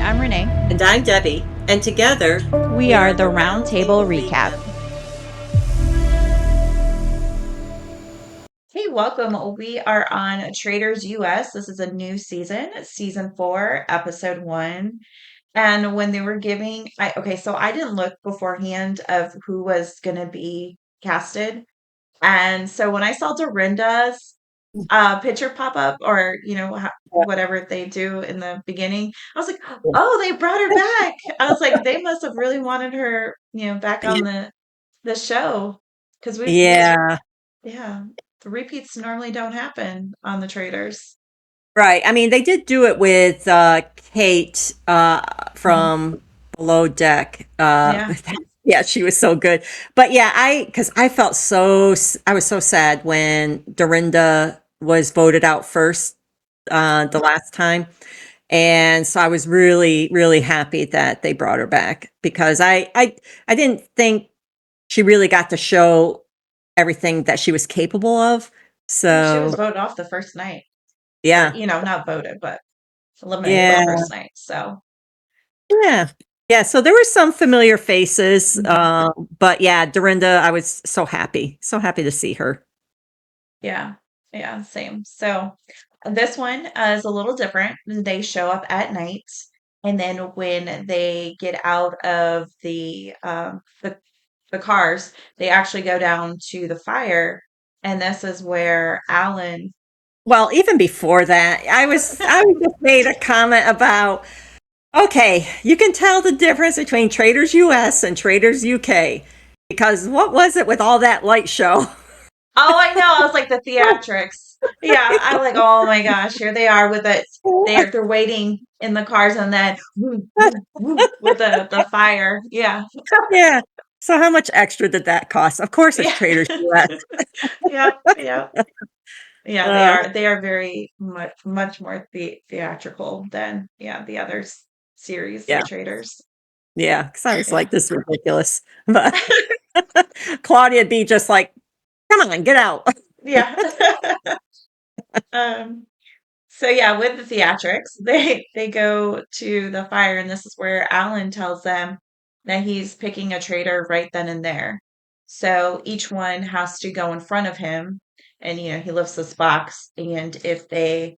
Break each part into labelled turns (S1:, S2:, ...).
S1: I'm Renee.
S2: And I'm Debbie, and together
S1: We are the Round Table Recap. Hey, welcome. We are on Traitors US. This is a new season 4, episode 1. And when they were so I didn't look beforehand of who was going to be casted. And so when I saw Dorinda's picture pop up, or whatever they do in the beginning, I was like, oh, they brought her back. I was like, they must have really wanted her back on the show, because
S2: Yeah,
S1: yeah, the repeats normally don't happen on the Traders.
S2: right. I mean, they did do it with Kate
S1: Mhm.
S2: from Below Deck.
S1: Yeah.
S2: Yeah, she was so good. But yeah, because I felt I was so sad when Dorinda was voted out first the last time. And so I was really, really happy that they brought her back because I didn't think she really got to show everything that she was capable of.
S1: Well, she was
S2: So
S1: voted off the first night, or
S2: yeah,
S1: not voted, but eliminated the
S2: yeah,
S1: first night. So
S2: yeah, yeah. So there were some familiar faces,
S1: Mhm.
S2: but yeah, Dorinda, I was so happy to see her.
S1: Yeah, yeah, same. So this one is a little different. They show up at night, and then when they get out of the cars, they actually go down to the fire, and this is where Alan.
S2: Well, even before that, I was just made a comment about okay, you can tell the difference between Traders US and Traders UK because what was it with all that light show?
S1: Oh, I know. I was like the theatrics. Yeah, I like. Oh my gosh, here they are with it. They're waiting in the cars, and then woo, woo, woo, with the fire. Yeah,
S2: Yeah. So how much extra did that cost? Of course, it's
S1: yeah,
S2: Traders US.
S1: yeah, yeah, yeah. They
S2: Uh,
S1: are very much more theatrical than the other series, the
S2: yeah,
S1: Traders.
S2: yeah. Because I was
S1: Yeah.
S2: like, this is ridiculous. But Claudia'd be just like, come on, get out.
S1: Yeah. Um, so yeah, with the theatrics, they go to the fire, and this is where Alan tells them that he's picking a traitor right then and there. So each one has to go in front of him, and he lifts this box, and if they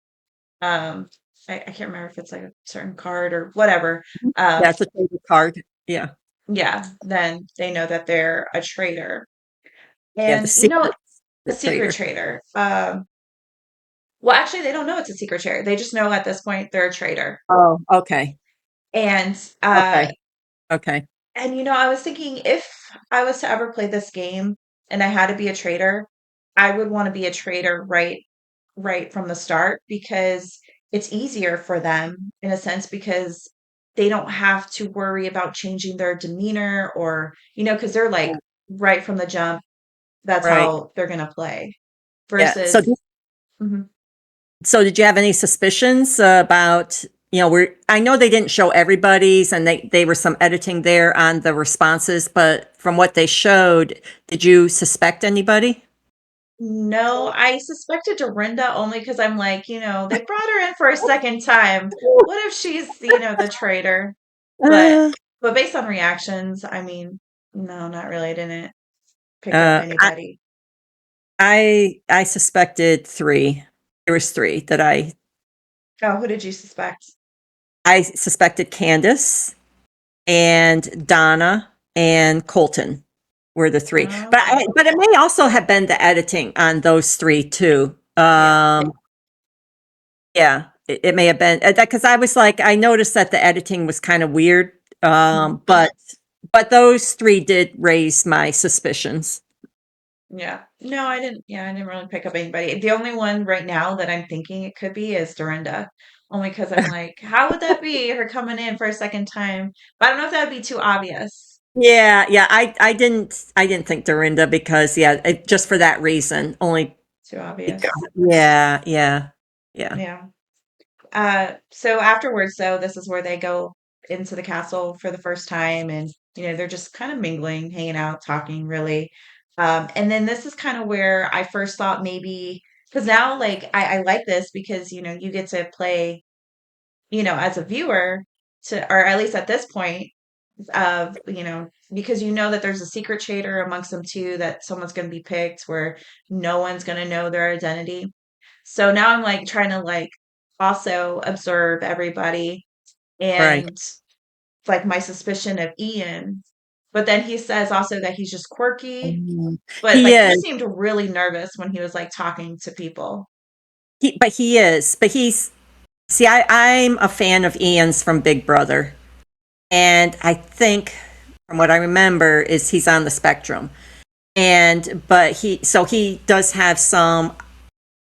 S1: I can't remember if it's like a certain card or whatever,
S2: Yeah,
S1: um,
S2: it's a Trader card. Yeah.
S1: yeah, then they know that they're a traitor.
S2: Yeah, the
S1: And
S2: secret
S1: a
S2: the
S1: secret
S2: trader.
S1: traitor. Well, actually, they don't know it's a secret traitor. They just know at this point they're a traitor.
S2: Oh, okay.
S1: And
S2: Okay. Okay.
S1: I was thinking, if I was to ever play this game and I had to be a traitor, I would want to be a traitor right from the start, because it's easier for them in a sense, because they don't have to worry about changing their demeanor, or because they're like right from the jump, that's
S2: Right.
S1: how they're gonna play.
S2: Yeah.
S1: Versus. Mhm.
S2: So did you have any suspicions about, I know they didn't show everybody's and they were some editing there on the responses, but from what they showed, did you suspect anybody?
S1: No, I suspected Dorinda only because I'm like, they brought her in for a second time. What if she's, the traitor? But
S2: Uh,
S1: but based on reactions, I mean, no, not really. I didn't pick up
S2: uh, I,
S1: anybody.
S2: I suspected three. There was three that
S1: Oh, who did you suspect?
S2: I suspected Candace and Donna and Colton were the three.
S1: Okay.
S2: But it may also have been the editing on those three too.
S1: Yeah.
S2: Yeah, it may have been because I was like, I noticed that the editing was kind of weird.
S1: Mhm.
S2: But those three did raise my suspicions.
S1: Yeah. No, I didn't. Yeah, I didn't really pick up anybody. The only one right now that I'm thinking it could be is Dorinda. Only because I'm like, how would that be, her coming in for a second time? But I don't know if that would be too obvious.
S2: Yeah, yeah, I didn't think Dorinda because yeah, just for that reason, only
S1: Too
S2: because,
S1: obvious.
S2: yeah, yeah, yeah,
S1: Yeah. So afterwards, though, this is where they go into the castle for the first time, and they're just kind of mingling, hanging out, talking, really. And then this is kind of where I first thought maybe, because now, like, I like this because you get to play, as a viewer. or at least at this point, of, because you know that there's a secret traitor amongst them too, that someone's going to be picked where no one's going to know their identity. So now I'm like trying to like also observe everybody
S2: Right.
S1: and like my suspicion of Ian. But then he says also that he's just quirky, but
S2: He
S1: like he
S2: is.
S1: seemed really nervous when he was like talking to people.
S2: But he is. But he's. See, I'm a fan of Ian's from Big Brother, and I think, from what I remember, is he's on the spectrum. And but he does have some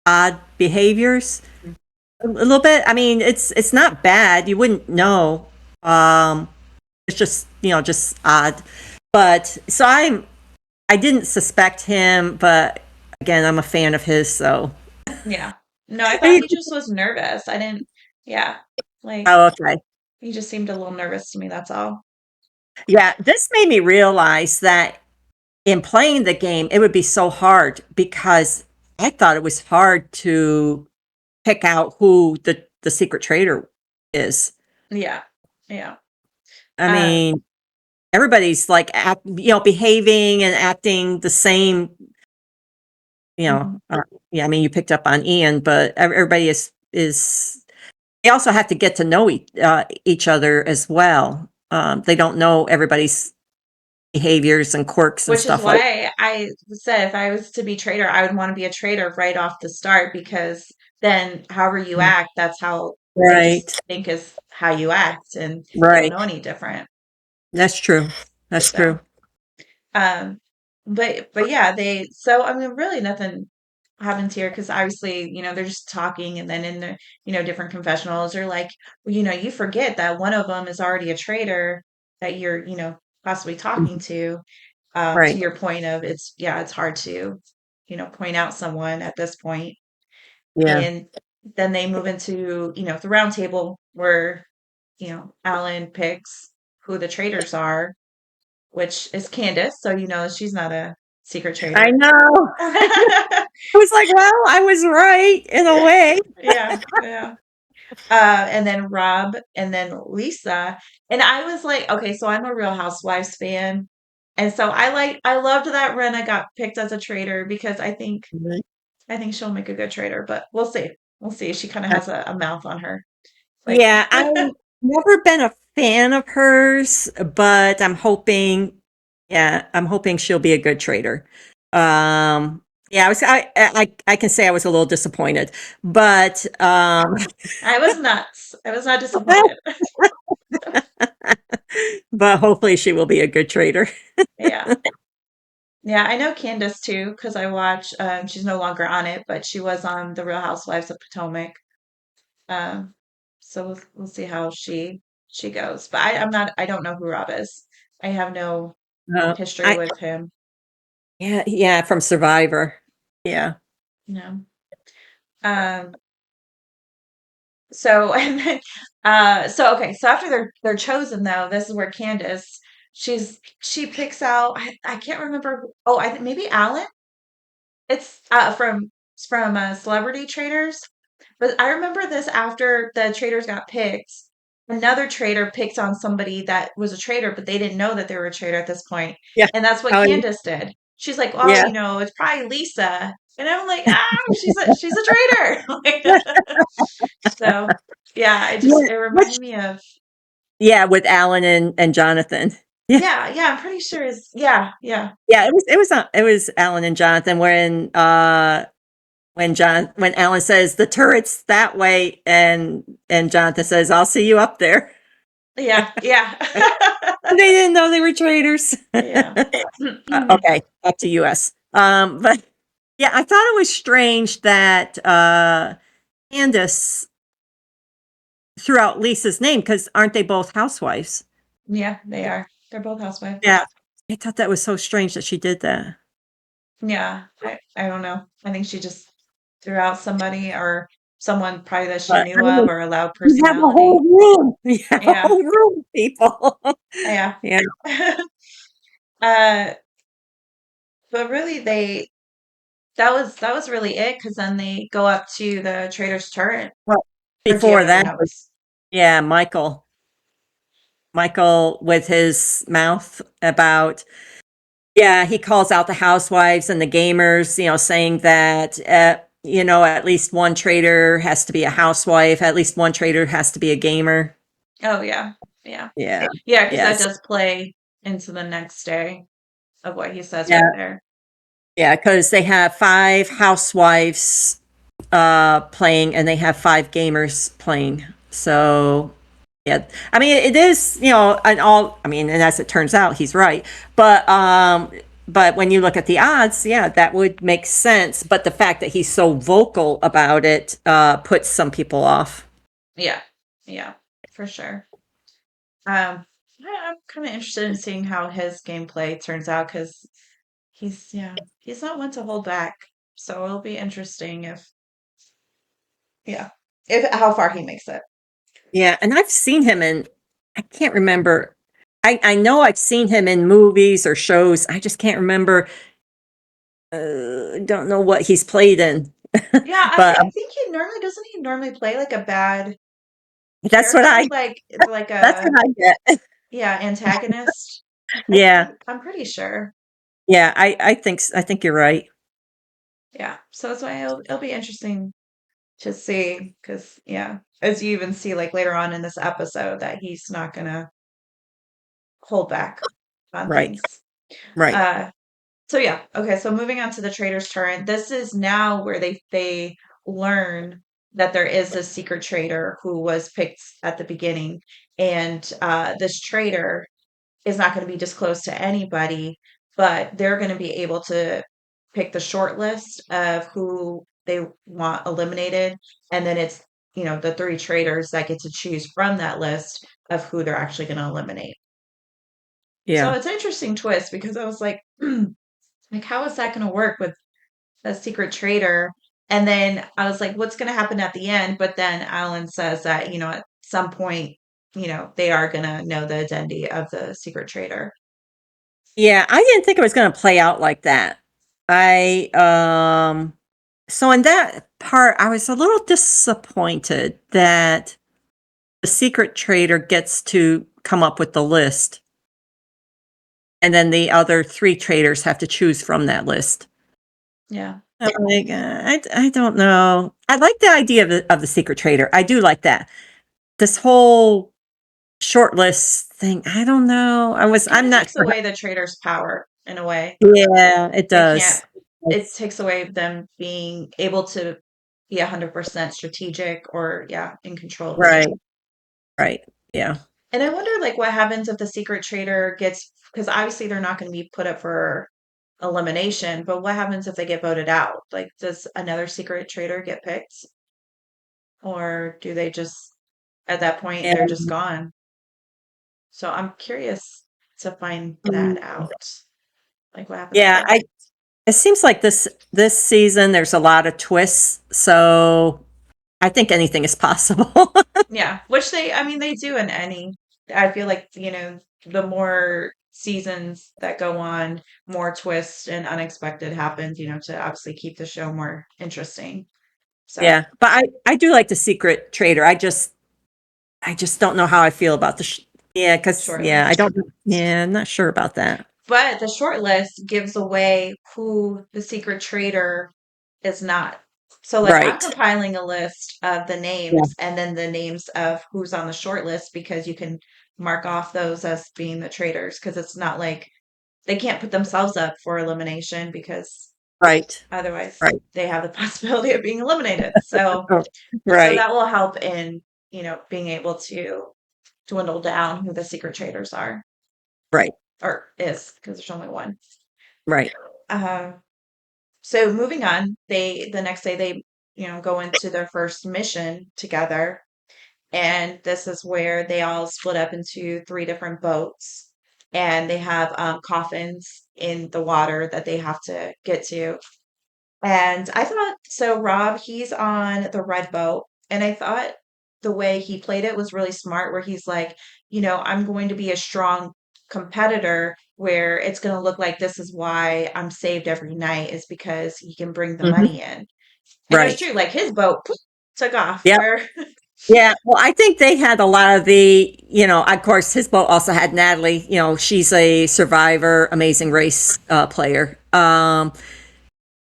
S2: odd behaviors, a little bit. I mean, it's not bad. You wouldn't know. Um, it's just just odd. But so I didn't suspect him, but again, I'm a fan of his. So
S1: Yeah. No, I thought he just was nervous. I didn't, yeah. Like
S2: oh, okay.
S1: he just seemed a little nervous to me, that's all.
S2: Yeah, this made me realize that in playing the game, it would be so hard because I thought it was hard to pick out who the secret traitor is.
S1: Yeah. Yeah.
S2: I
S1: Um,
S2: mean, everybody's like behaving and acting the same. You know,
S1: mhm.
S2: yeah. I mean, you picked up on Ian, but everybody is. They also have to get to know each other as well. They don't know everybody's behaviors and quirks and
S1: Which is
S2: stuff like.
S1: why I said if I was to be traitor, I would want to be a traitor right off the start because then however you act, that's how they
S2: Right,
S1: just think is how you act and they don't
S2: right.
S1: know any different.
S2: That's true. That's
S1: So,
S2: true.
S1: um, but yeah, so I mean really nothing happens here because obviously, they're just talking and then in the, different confessionals are like, well, you forget that one of them is already a traitor that you're, possibly talking to
S2: Right.
S1: your point of it's hard to, point out someone at this point.
S2: Yeah.
S1: And then they move into, the round table where, Alan picks who the traitors are, which is Candace. So, she's not a secret
S2: I
S1: traitor.
S2: know. I was like, well, I was right in a way.
S1: Yeah, yeah. And then Rob, and then Lisa. And I was like, okay, so I'm a Real Housewives fan. And so I loved that Rena got picked as a traitor because I think she'll make a good traitor, but we'll see. We'll see. She kind of has a mouth on her. Like,
S2: Yeah, I've never been a fan of hers, but I'm hoping she'll be a good trader. Yeah, I can say I was a little disappointed, but
S1: I was nuts. I was not disappointed.
S2: but hopefully she will be a good trader.
S1: Yeah. Yeah, I know Candace too, because I watch she's no longer on it, but she was on The Real Housewives of Potomac. Um, so we'll see how she goes. But I don't know who Rob is. I have no
S2: Uh,
S1: history
S2: I
S1: with him.
S2: yeah, from Survivor. Yeah.
S1: No. Um, so and then so okay, so after they're chosen though, this is where Candace she picks out I can't remember. Oh, I think maybe Alan. It's from Celebrity Traders. But I remember this after the traders got picked. Another trader picked on somebody that was a trader, but they didn't know that they were a trader at this point.
S2: Yeah.
S1: And that's what
S2: Oh,
S1: Candace did. She's like, well,
S2: yeah.
S1: it's probably Lisa. And I'm like, she's a traitor. Like, so yeah,
S2: Yeah.
S1: it reminded
S2: Which
S1: me of
S2: yeah, with Alan and Jonathan. Yeah.
S1: yeah, I'm pretty sure is yeah.
S2: Yeah, it was Alan and Jonathan when Alan says the turret's that way and Jonathan says I'll see you up there.
S1: Yeah, yeah.
S2: They didn't know they were traitors.
S1: Yeah.
S2: Okay, back to US. But yeah, I thought it was strange that Candace threw out Lisa's name because aren't they both housewives?
S1: Yeah, they are. They're both housewives.
S2: Yeah. I thought that was so strange that she did that.
S1: Yeah, I don't know. I think she just threw out somebody or someone probably that she
S2: But I
S1: knew of
S2: mean,
S1: or a loud
S2: you have a
S1: personality.
S2: whole room. You have a
S1: Yeah,
S2: whole room of people.
S1: yeah.
S2: Yeah.
S1: uh, but really, that was really it because then they go up to the trader's turret,
S2: Well,
S1: or do you have
S2: before
S1: other
S2: that was
S1: notes?
S2: yeah, Michael. Michael with his mouth about, yeah, he calls out the housewives and the gamers, saying that, at least one trader has to be a housewife, at least one trader has to be a gamer.
S1: Oh yeah. Yeah.
S2: Yeah.
S1: Yeah, because that
S2: Yes.
S1: does play into the next day of what he says right
S2: Yeah.
S1: there.
S2: Yeah. Because they have 5 housewives playing and they have 5 gamers playing. So, yeah. I mean, it is, and as it turns out, he's right. But when you look at the odds, yeah, that would make sense. But the fact that he's so vocal about it puts some people off.
S1: Yeah. Yeah, for sure. I'm kind of interested in seeing how his gameplay turns out because he's not one to hold back. So it'll be interesting yeah, if how far he makes it.
S2: Yeah, and I've seen him in, I can't remember. I know I've seen him in movies or shows. I just can't remember. Don't know what he's played in,
S1: Yeah,
S2: but
S1: I think he normally doesn't he normally play like a bad
S2: that's what
S1: character,
S2: I
S1: like
S2: that's what
S1: a
S2: I get.
S1: yeah, antagonist.
S2: Yeah,
S1: I'm pretty sure.
S2: yeah, I think you're right.
S1: Yeah, so that's why it'll be interesting to see because yeah, as you even see like later on in this episode that he's not gonna hold back on
S2: Right,
S1: things.
S2: right.
S1: Uh, so yeah, okay. So moving on to the trader's turn. This is now where they learn that there is a secret trader who was picked at the beginning, and this trader is not going to be disclosed to anybody, but they're going to be able to pick the short list of who they want eliminated, and then it's the 3 traders that get to choose from that list of who they're actually going to eliminate. So
S2: Yeah.
S1: it's an interesting twist because I was like, how is that going to work with a secret trader? And then I was like, what's going to happen at the end? But then Alan says that, at some point, they are going to know the identity of the secret trader.
S2: Yeah, I didn't think it was going to play out like that. I so in that part I was a little disappointed that the secret trader gets to come up with the list and then the other 3 traders have to choose from that list.
S1: Yeah.
S2: I'm like, I don't know. I like the idea of the secret trader. I do like that. This whole short list thing, I don't know.
S1: Kind
S2: I'm
S1: of
S2: not
S1: takes
S2: sure.
S1: away the trader's power in a way.
S2: Yeah, it
S1: They can't,
S2: does.
S1: it
S2: It's
S1: takes away them being able to be 100% strategic or, yeah, in control of the
S2: right,
S1: game.
S2: right. Yeah.
S1: And I wonder, like, what happens if the secret trader gets, because obviously they're not going to be put up for elimination, but what happens if they get voted out? Like, does another secret trader get picked? Or do they just, at that point, they're just
S2: And
S1: gone? So I'm curious to find that out. Like, what happens
S2: yeah,
S1: there?
S2: I it seems like this season there's a lot of twists, so I think anything is possible.
S1: Yeah, which I mean, they do in any. I feel like, the more seasons that go on, more twists and unexpected happens, to obviously keep the show more interesting. So,
S2: Yeah, but I do like the secret trader. I just don't know how I feel about yeah, because
S1: short
S2: yeah,
S1: list.
S2: I'm not sure about that.
S1: But the short list gives away who the secret trader is not. So, like, I'm
S2: Right.
S1: compiling a list of the
S2: Yeah.
S1: names and then the names of who's on the short list because you can mark off those as being the traders because it's not like they can't put themselves up for elimination because
S2: Right.
S1: otherwise
S2: Right.
S1: they have the possibility of being eliminated. So
S2: Oh,
S1: so
S2: right.
S1: that will help in, being able to dwindle down who the secret traders are
S2: Right.
S1: or is because there's only one.
S2: Right.
S1: Uh, so moving on, the next day they, go into their first mission together. And this is where they all split up into 3 different boats. And they have coffins in the water that they have to get to. And I thought, so Rob, he's on the red boat. And I thought the way he played it was really smart, where he's like, I'm going to be a strong competitor where it's going to look like this is why I'm saved every night is because he can bring the
S2: Hmm.
S1: money in. And it was
S2: Right.
S1: true, like his boat took off
S2: Yep.
S1: where
S2: Yeah, well, I think they had a lot of the, of course, his boat also had Natalie. She's a Survivor, Amazing Race player.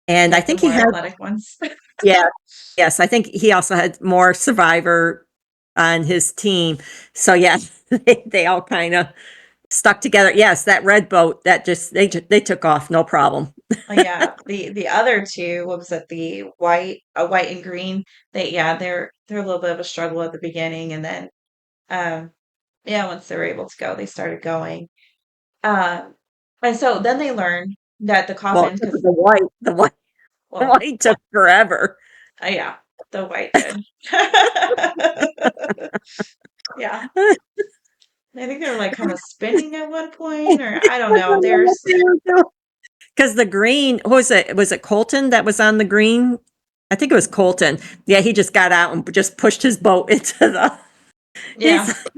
S2: And I
S1: Yeah, the
S2: think he
S1: more
S2: had,
S1: athletic ones.
S2: yeah, yes, I think he also had more Survivor on his team. So yeah, they all kind of stuck together. Yes, that red boat that just they took off, no problem.
S1: Yeah, the other two, what was it? The white and green. They're a little bit of a struggle at the beginning, and then um, yeah, once they were able to go, they started going. Um, and so then they learned that the
S2: Well,
S1: coffin, because
S2: the
S1: well,
S2: white took forever.
S1: yeah, the white did. Yeah, I think they were like kind of spinning at one point, or I don't know. There's
S2: Because the green, who was it? Was it Colton that was on the green? I think it was Colton. Yeah, he just got out and just pushed his boat into the.
S1: yeah,
S2: He's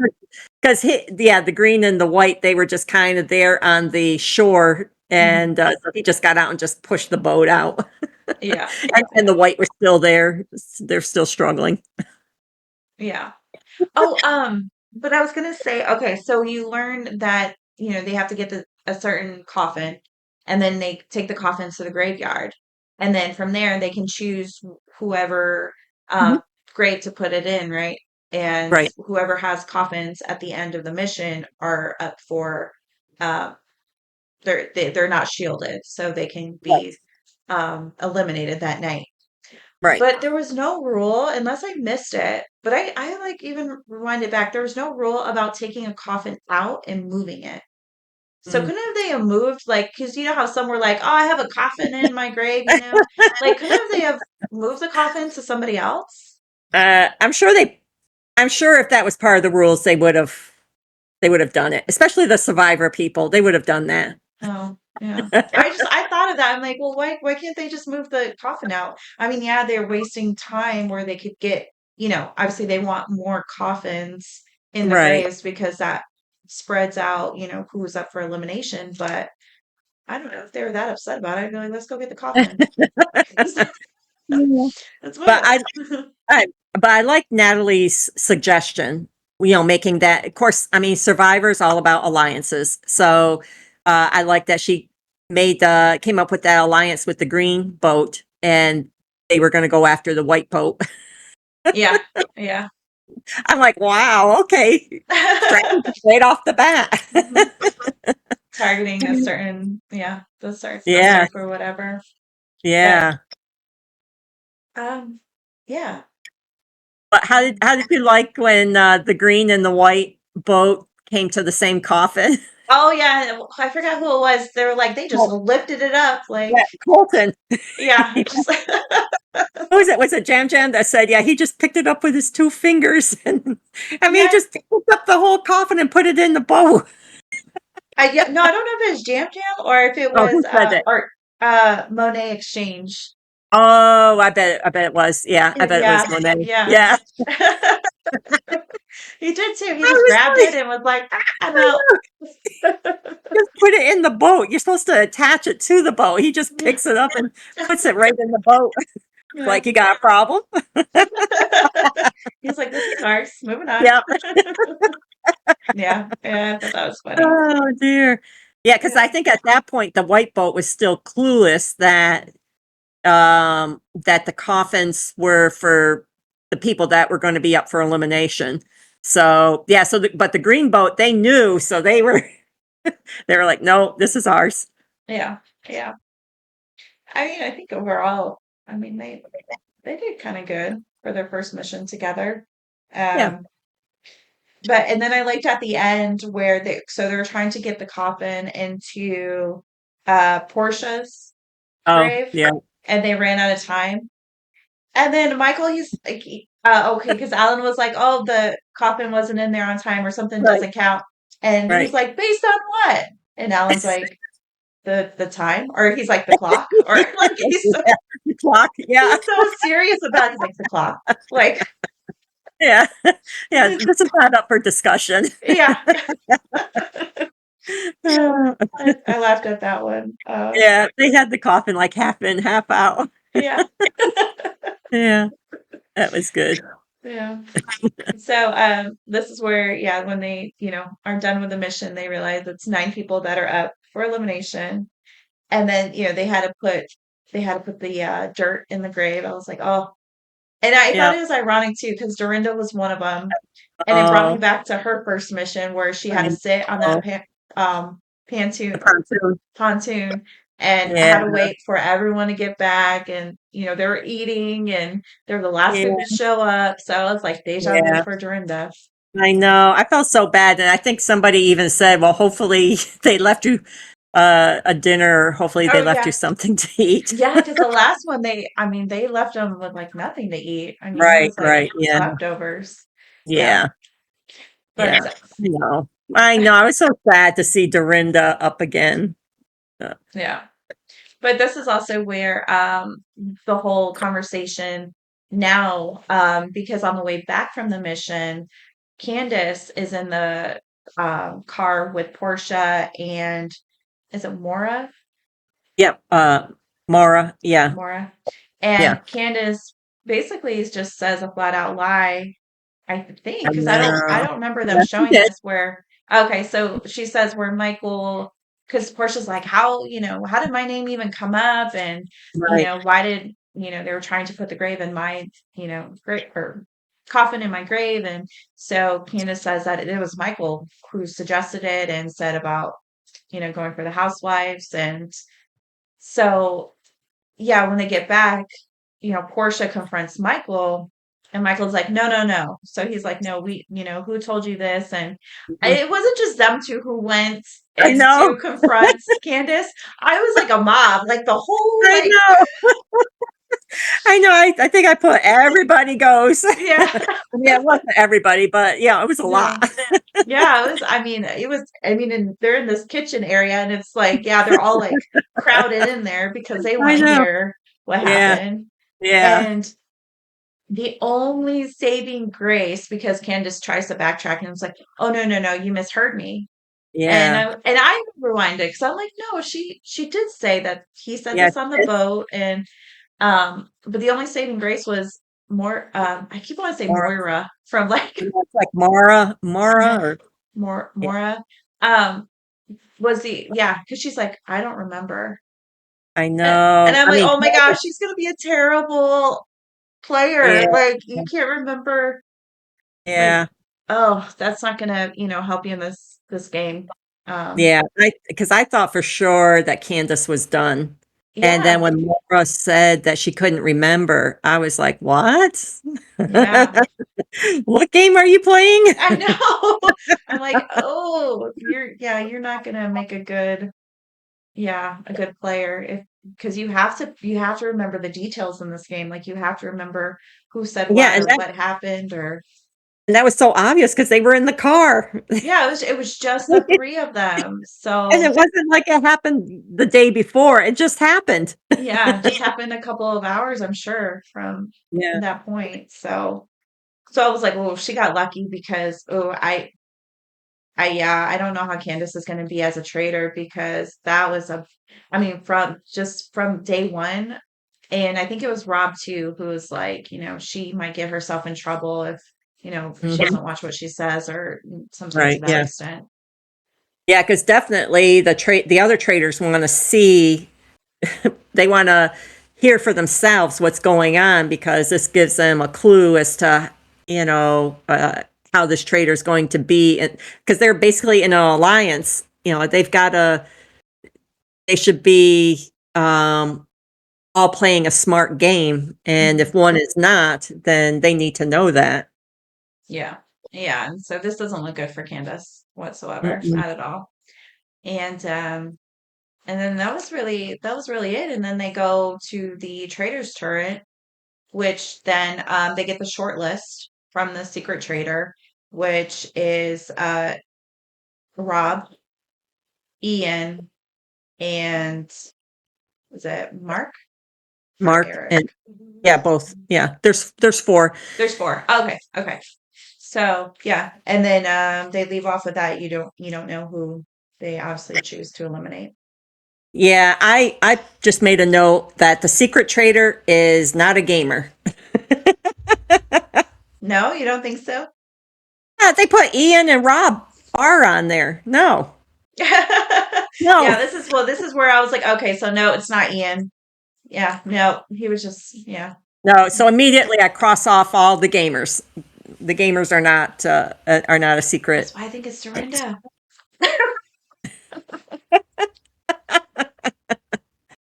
S2: because the green and the white, they were just kind of there on the shore,
S1: mhm,
S2: and so he just got out and just pushed the boat out,
S1: yeah,
S2: and the
S1: yeah,
S2: white was still there. They're still struggling.
S1: yeah. Oh, but I was gonna say, okay, so you learn that, they have to get a certain coffin, and then they take the coffins to the graveyard. And then from there they can choose whoever
S2: Mhm.
S1: grave to put it in, right? And
S2: Right,
S1: whoever has coffins at the end of the mission are up for uh they're not shielded, so they can
S2: right,
S1: be eliminated that night.
S2: right.
S1: But there was no rule, unless I missed it. But I like even rewind it back. There was no rule about taking a coffin out and moving it. So
S2: Mm.
S1: couldn't they have moved, like, because you know how some were like, oh, I have a coffin in my grave. Like, couldn't have they have moved the coffin to somebody else?
S2: I'm sure they. I'm sure if that was part of the rules, they would have done it. Especially the Survivor people, they would have done that.
S1: Oh, yeah. I thought of that. I'm like, well, why can't they just move the coffin out? I mean, yeah, they're wasting time where they could get, obviously they want more coffins in the
S2: Right.
S1: graves because that spreads out, who's up for elimination. But I don't know if they were that upset about it. I'd be like, let's go get the coffin.
S2: Yeah.
S1: Let's move
S2: But I,
S1: it.
S2: I but I like Natalie's suggestion, making that, of course, I mean, Survivor's all about alliances. So I like that she came up with that alliance with the green boat, and they were going to go after the white boat.
S1: Yeah, yeah.
S2: I'm like, wow, okay. Strategy right off the bat.
S1: Mhm. Targeting a certain, yeah, the starts that's
S2: Yeah,
S1: up or whatever. But
S2: yeah.
S1: um, yeah.
S2: But
S1: Um,
S2: how did you like when the green and the white boat came to the same coffin?
S1: Oh yeah, I forgot who it was. They were like they just lifted it up, like
S2: Yeah, Colton.
S1: yeah, just
S2: Who was it? Was it Jam Jam that said, yeah, he just picked it up with his two fingers? And I mean, he
S1: yeah.
S2: just picked up the whole coffin and put it in the boat.
S1: No, I don't know if it was Jam Jam or if it
S2: Oh,
S1: was
S2: who said that?
S1: Art Monet Exchange.
S2: Oh, I bet it was. Yeah, I bet it was
S1: Yeah,
S2: Monet.
S1: yeah.
S2: Yeah.
S1: He did too. He
S2: I
S1: just
S2: was
S1: grabbed it
S2: like,
S1: and was like, "Ah, I'm out."
S2: just put it in the boat. You're supposed to attach it to the boat. He just
S1: Yeah,
S2: picks it up and puts it right in the boat.
S1: yeah.
S2: Like, you got a problem?
S1: He's like, "This is ours. Moving on."
S2: Yep.
S1: Yeah, yeah. I thought that was funny.
S2: Oh dear. Yeah, because
S1: Yeah,
S2: I think at that point the white boat was still clueless that the coffins were for the people that were going to be up for elimination. So yeah, but the green boat, they knew, so they were they were like, no, this is ours.
S1: yeah, yeah. I mean, I think overall, I mean, they did kind of good for their first mission together.
S2: Yeah.
S1: Um, but and then I liked at the end where they were trying to get the coffin into Portia's
S2: Oh
S1: grave,
S2: yeah.
S1: and they ran out of time. And then Michael, he's like, okay, because Alan was like, "Oh, the coffin wasn't in there on time, or something
S2: Right.
S1: doesn't count." And he's
S2: Right.
S1: like, "Based on what?" And Alan's like, "The time," or he's like, "The clock," or like
S2: Yeah. The clock. Yeah.
S1: he's so serious about it. He's like, "The clock," like,
S2: Yeah. Yeah. This is not up for discussion.
S1: yeah. I laughed at that one.
S2: Yeah. They had the coffin like half in, half out.
S1: Yeah.
S2: Yeah. That was good.
S1: Yeah. So this is where, yeah, when they, are done with the mission, they realize it's 9 people that are up for elimination. And then, they had to put the dirt in the grave. I was like, oh, and I thought
S2: Yeah.
S1: it was ironic too, because Dorinda was one of them. And it brought me
S2: Oh,
S1: back to her first mission where she had
S2: I
S1: to sit on that
S2: know.
S1: um,
S2: The
S1: pontoon,
S2: pontoon.
S1: pontoon and I
S2: Yeah.
S1: had to wait for everyone to get back. And, they were eating and they were the last
S2: Yeah.
S1: people to show up. So I was like, deja vu
S2: Yeah.
S1: for Dorinda.
S2: I know. I felt so bad. And I think somebody even said, well, hopefully they left you a dinner. Hopefully
S1: Oh,
S2: they left you
S1: yeah.
S2: something to eat.
S1: Yeah, because the last one, they left them with like nothing to eat. I mean, it
S2: Right.
S1: was like
S2: Right. Yeah.
S1: leftovers. Yeah.
S2: Yeah.
S1: But
S2: Yeah. I know. I know. I was so sad to see Dorinda up again. Uh,
S1: yeah. But this is also where the whole conversation now, because on the way back from the mission, Candace is in the car with Portia and is it Mora?
S2: yep. Mara. Yeah.
S1: Mora.
S2: Yeah.
S1: And Candace basically just says a flat out lie. I think
S2: I
S1: because I
S2: know.
S1: don't remember them
S2: Yeah, she
S1: showing
S2: did.
S1: this where okay, so she says where Michael because Portia's like, how did my name even come up? And,
S2: Right.
S1: why did, they were trying to put the grave in my, grave or coffin in my grave. And so Candace says that it was Michael who suggested it and said about, going for the housewives. And so yeah, when they get back, Portia confronts Michael, and Michael's like, no, no, no. So he's like, no, who told you this? And
S2: Mhm.
S1: it wasn't just them two who went
S2: I
S1: and
S2: know.
S1: to confront Candace. I was like a mob, like the whole,
S2: I
S1: like,
S2: know. I know. I think I put everybody goes.
S1: yeah,
S2: Yeah, it wasn't everybody, but yeah, it was a
S1: yeah.
S2: lot.
S1: Yeah, and they're in this kitchen area, and it's like, yeah, they're all like crowded in there because they
S2: I
S1: want to
S2: know.
S1: hear what
S2: Yeah.
S1: happened.
S2: Yeah.
S1: And the only saving grace, because Candace tries to backtrack and it's like, oh no, no, no, you misheard me. And
S2: Yeah.
S1: I rewinded because I'm like, no, she did say that he said
S2: Yeah.
S1: this on the boat. And but the only saving grace was more I keep wanting to say
S2: Mara.
S1: Moira from like
S2: It's like Mara,
S1: Mo-
S2: or yeah,
S1: Mora. Um was the yeah, because she's like, I don't remember.
S2: I
S1: And
S2: know.
S1: I'm
S2: I
S1: like,
S2: mean,
S1: oh my gosh, she's gonna be a terrible
S2: yeah,
S1: player. Like you can't remember like
S2: yeah,
S1: oh, that's not gonna, help you in this game. Um,
S2: yeah. Because I thought for sure that Candace was done, and then
S1: yeah,
S2: when Laura said that she couldn't remember, I was like, "What?
S1: yeah,
S2: What game are you playing?"
S1: I know. I'm like, oh, you're not gonna make a good player if because you have to remember the details in this game. Like you have to remember who said
S2: Yeah,
S1: what or what happened or
S2: and that was so obvious because they were in the car.
S1: yeah, it was just the three of them.
S2: And
S1: So
S2: it wasn't like it happened the day before. It just happened.
S1: yeah, it just happened a couple of hours, I'm sure, from
S2: Yeah.
S1: that point. So I was like, oh, she got lucky because oh, yeah, I don't know how Candace is going to be as a trader because that was I mean, from day one, and I think it was Rob too, who was like, she might get herself in trouble if she
S2: Mhm.
S1: doesn't watch what she says or something to
S2: Right.
S1: that
S2: Yeah.
S1: extent.
S2: Yeah, because definitely the other traders want to see, they want to hear for themselves what's going on because this gives them a clue as to, you know, how this trader is going to be. Because they're basically in an alliance, they should be all playing a smart game. And
S1: Mhm.
S2: if one is not, then they need to know that.
S1: Yeah, yeah, and so this doesn't look good for Candace whatsoever,
S2: Mm-mm.
S1: not at all. And then that was really it. And then they go to the trader's turret, which then they get the short list from the secret trader, which is Rob, Ian, and was it Mark or
S2: Mark
S1: Eric?
S2: and yeah, both. Yeah, there's four.
S1: There's four. Okay, okay. So yeah, and then they leave off with that. You don't know who they obviously choose to eliminate.
S2: Yeah, I just made a note that the secret trader is not a gamer.
S1: No, you don't think so?
S2: Yeah, they put Ian and Rob R on there. No,
S1: Yeah,
S2: no,
S1: this is where I was like, okay, so no, it's not Ian. Yeah, no, he was just, yeah.
S2: no. So immediately I cross off all the gamers. The gamers are not a
S1: That's
S2: secret.
S1: why I think it's Dorinda.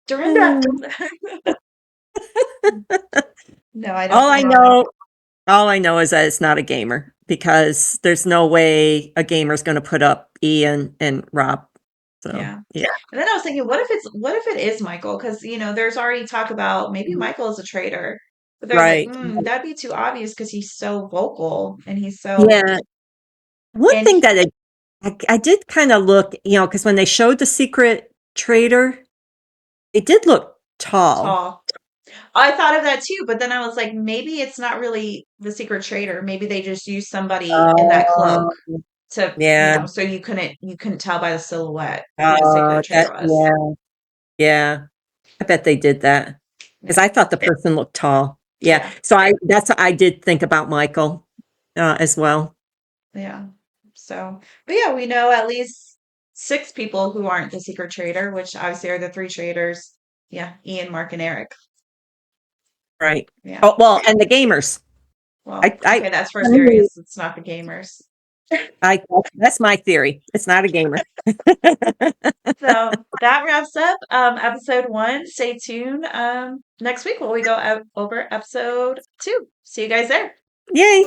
S1: Dorinda. No, I don't
S2: All I
S1: think so.
S2: know, all I know is that it's not a gamer because there's no way a gamer's going to put up Ian and Rob. So
S1: Yeah.
S2: yeah,
S1: And then I was thinking, what if it is Michael? Because there's already talk about maybe Michael is a traitor. But there's like,
S2: right.
S1: that'd be too obvious because he's so vocal and he's so
S2: Yeah. One
S1: and
S2: thing that I did kind of look, because when they showed the secret traitor, it did look tall.
S1: tall. I thought of that too, but then I was like, maybe it's not really the secret traitor. Maybe they just used somebody in that cloak
S2: Oh,
S1: to,
S2: yeah.
S1: so you couldn't tell by the silhouette who the secret traitor was.
S2: Yeah. Yeah. I bet they did that because
S1: Yeah.
S2: I thought the person looked tall. Yeah.
S1: Yeah.
S2: So I did think about Michael as well.
S1: Yeah. So, but yeah, we know at least six people who aren't the secret traitor, which obviously are the three traitors. Yeah, Ian, Mark, and Eric.
S2: Right.
S1: Yeah.
S2: Oh, well, and the gamers.
S1: Well, okay, that's for
S2: I,
S1: Sirius. It's not the gamers.
S2: I that's my theory. It's not a gamer.
S1: So that wraps up episode one. Stay tuned next week when we go over episode two. See you guys there.
S2: Yay.